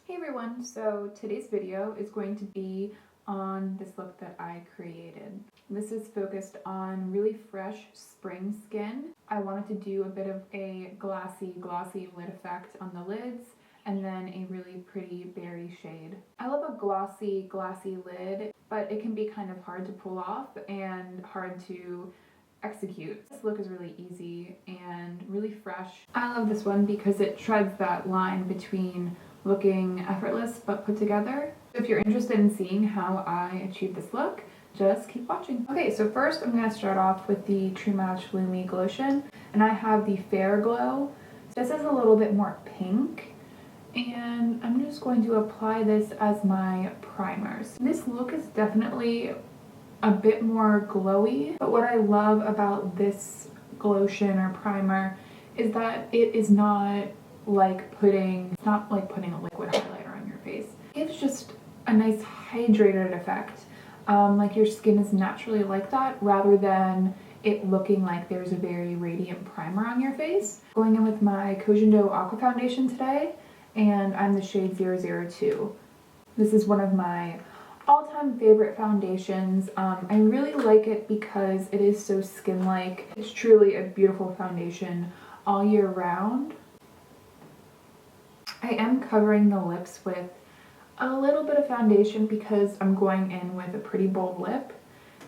Hey everyone, so today's video is going to be on this look that I created. This is focused on really fresh spring skin. I wanted to do a bit of a glossy lid effect on the lids and then a really pretty berry shade. I love a glossy lid, but it can be kind of hard to pull off and hard to execute. This look is really easy and really fresh. I love this one because it treads that line between looking effortless but put together. If you're interested in seeing how I achieve this look, just keep watching. Okay, so first I'm going to start off with the True Match Lumi Glotion, and I have the Fair Glow. So this is a little bit more pink, and I'm just going to apply this as my primers. This look is definitely a bit more glowy, but what I love about this glotion or primer is that it is not like putting a liquid highlighter on your face. It gives just a nice hydrated effect. Like your skin is naturally like that rather than it looking like there's a very radiant primer on your face. Going in with my Covergirl Aqua foundation today, and I'm the shade 002. This is one of my all-time favorite foundations. I really like it because it is so skin-like. It's truly a beautiful foundation all year round. I am covering the lips with a little bit of foundation because I'm going in with a pretty bold lip,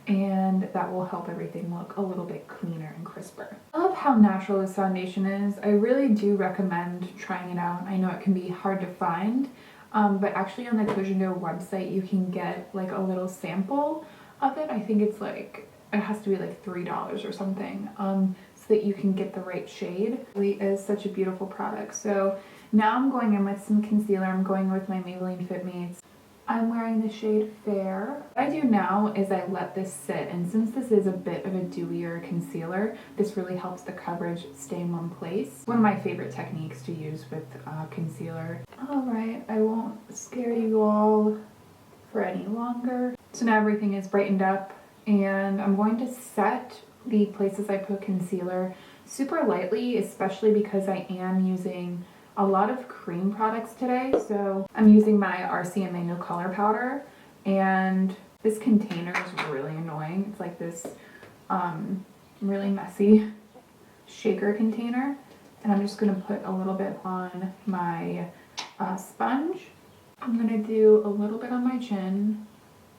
and that will help everything look a little bit cleaner and crisper. I love how natural this foundation is. I really do recommend trying it out. I know it can be hard to find, but actually on the Covergirl website you can get like a little sample of it. I think it's like, it has to be like $3 or something, so that you can get the right shade. It really is such a beautiful product. So now I'm going in with some concealer. I'm going with my Maybelline Fit Me's. I'm wearing the shade Fair. What I do now is I let this sit, and since this is a bit of a dewier concealer, this really helps the coverage stay in one place. One of my favorite techniques to use with concealer. Alright, I won't scare you all for any longer. So now everything is brightened up, and I'm going to set the places I put concealer super lightly, especially because I am using a lot of cream products today. So I'm using my RCMA No Color Powder, and this container is really annoying. It's like this really messy shaker container, and I'm just going to put a little bit on my sponge. I'm going to do a little bit on my chin,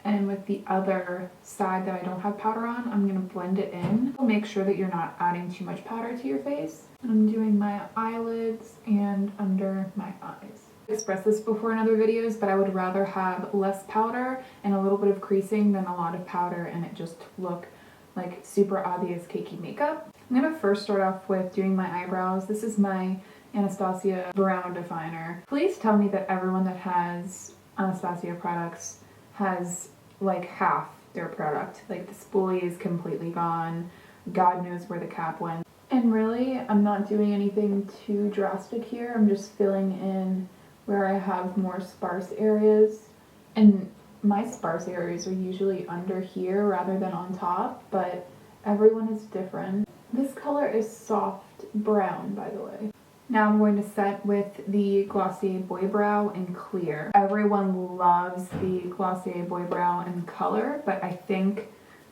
and with the other side that I don't have powder on, I'm going to blend it in. Make sure that you're not adding too much powder to your face. And I'm doing my eyelids and under my eyes. I expressed this before in other videos, but I would rather have less powder and a little bit of creasing than a lot of powder and it just look like super obvious cakey makeup. I'm going to first start off with doing my eyebrows. This is my Anastasia brow definer. Please tell me that everyone that has Anastasia products has like half their product. Like the spoolie is completely gone. God knows where the cap went. And really, I'm not doing anything too drastic here. I'm just filling in where I have more sparse areas. And my sparse areas are usually under here rather than on top, but everyone is different. This color is soft brown, by the way. Now I'm going to set with the Glossier Boy Brow in Clear. Everyone loves the Glossier Boy Brow in color, but I think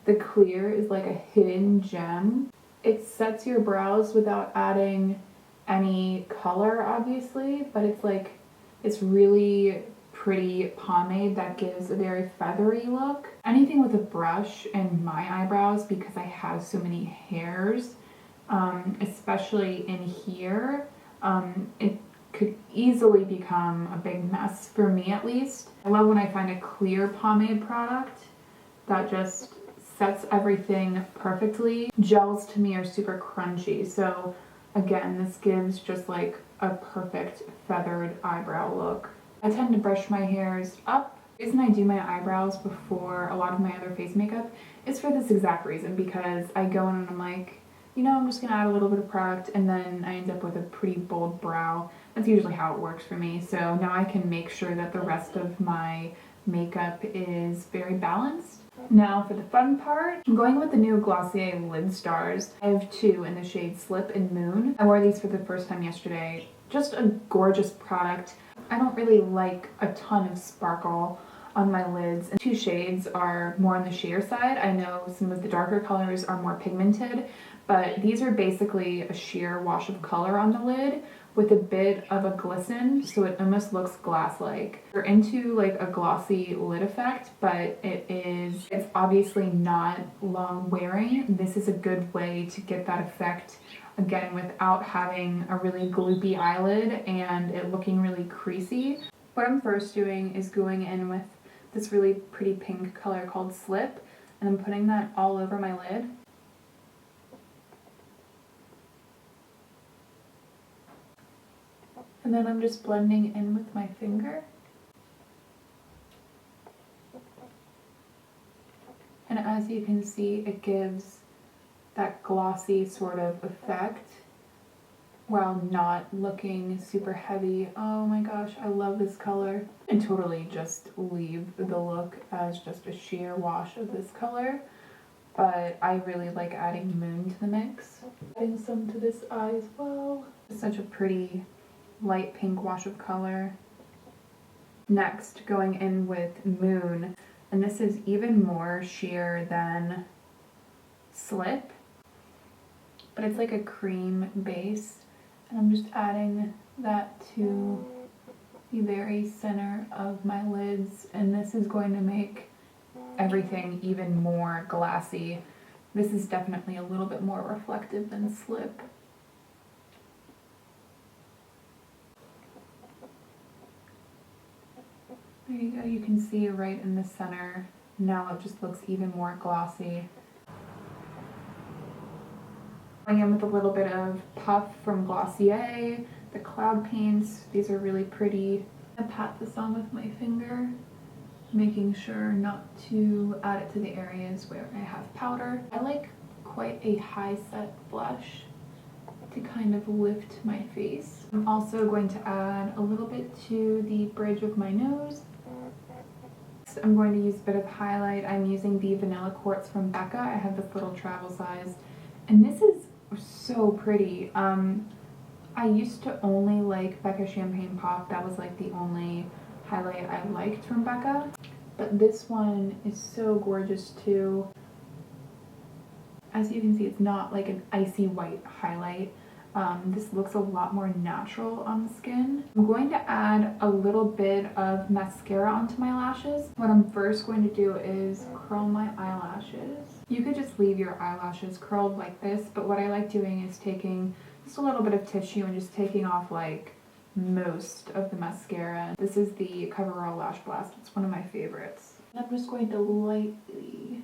the Clear is like a hidden gem. It sets your brows without adding any color, obviously, but it's really pretty pomade that gives a very feathery look. Anything with a brush in my eyebrows, because I have so many hairs, especially in here, it could easily become a big mess, for me at least. I love when I find a clear pomade product that just sets everything perfectly. Gels to me are super crunchy, so again, this gives just like a perfect feathered eyebrow look. I tend to brush my hairs up. The reason I do my eyebrows before a lot of my other face makeup is for this exact reason, because I go in and I'm like, you know, I'm just gonna add a little bit of product and then I end up with a pretty bold brow. That's usually how it works for me. So now I can make sure that the rest of my makeup is very balanced. Now for the fun part, I'm going with the new Glossier Lidstars. I have two in the shade Slip and Moon. I wore these for the first time yesterday. Just a gorgeous product. I don't really like a ton of sparkle on my lids, and 2 shades are more on the sheer side. I know some of the darker colors are more pigmented, but these are basically a sheer wash of color on the lid with a bit of a glisten, so it almost looks glass-like. You're into like a glossy lid effect, but it's obviously not long wearing. This is a good way to get that effect again without having a really gloopy eyelid and it looking really creasy. What I'm first doing is going in with this really pretty pink color called Slip, and I'm putting that all over my lid. And then I'm just blending in with my finger. And as you can see, it gives that glossy sort of effect while not looking super heavy. Oh my gosh, I love this color. And totally just leave the look as just a sheer wash of this color, but I really like adding Moon to the mix. Adding some to this eye as well. It's such a pretty light pink wash of color. Next, going in with Moon, and this is even more sheer than Slip, but it's like a cream base, and I'm just adding that to the very center of my lids, and this is going to make everything even more glassy. This is definitely a little bit more reflective than Slip. There you go, you can see right in the center. Now it just looks even more glossy. Going in with a little bit of Puff from Glossier, the cloud paints. These are really pretty. I pat this on with my finger, making sure not to add it to the areas where I have powder. I like quite a high set blush to kind of lift my face. I'm also going to add a little bit to the bridge of my nose. I'm going to use a bit of highlight. I'm using the Vanilla Quartz from Becca. I have this little travel size, and this is so pretty. I used to only like Becca Champagne Pop. That was like the only highlight I liked from Becca, but this one is so gorgeous too. As you can see, it's not like an icy white highlight. This looks a lot more natural on the skin. I'm going to add a little bit of mascara onto my lashes. What I'm first going to do is curl my eyelashes. You could just leave your eyelashes curled like this, but what I like doing is taking just a little bit of tissue and just taking off like most of the mascara. This is the Covergirl Lash Blast. It's one of my favorites. And I'm just going to lightly,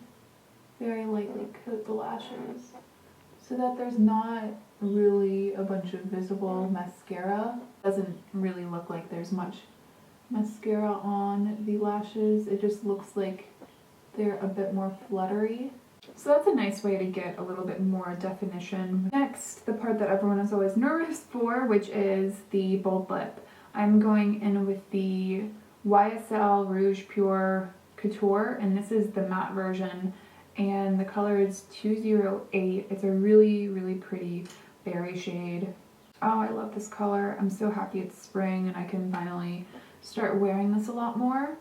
very lightly coat the lashes so that there's not really a bunch of visible mascara. Doesn't really look like there's much mascara on the lashes. It just looks like they're a bit more fluttery. So that's a nice way to get a little bit more definition. Next, the part that everyone is always nervous for, which is the bold lip. I'm going in with the YSL Rouge Pure Couture, and this is the matte version, and the color is 208. It's a really, really pretty berry shade. Oh, I love this color. I'm so happy it's spring and I can finally start wearing this a lot more.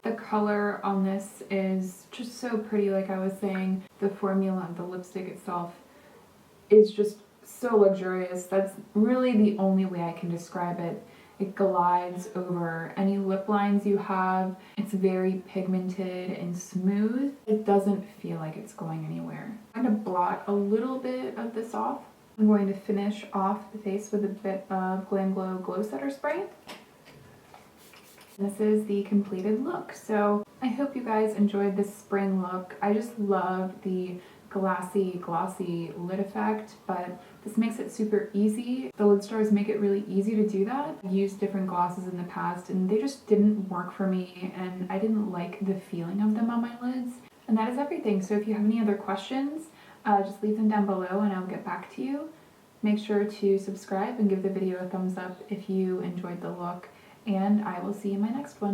The color on this is just so pretty, like I was saying. The formula of the lipstick itself is just so luxurious. That's really the only way I can describe it. It glides over any lip lines you have. It's very pigmented and smooth. It doesn't feel like it's going anywhere. I'm going to blot a little bit of this off. I'm going to finish off the face with a bit of Glam Glow Glow Setter Spray. This is the completed look. So I hope you guys enjoyed this spring look. I just love the glossy lid effect, but this makes it super easy. The Lidstars make it really easy to do that. I've used different glosses in the past and they just didn't work for me, and I didn't like the feeling of them on my lids. And that is everything. So if you have any other questions, just leave them down below and I'll get back to you. Make sure to subscribe and give the video a thumbs up if you enjoyed the look, and I will see you in my next one.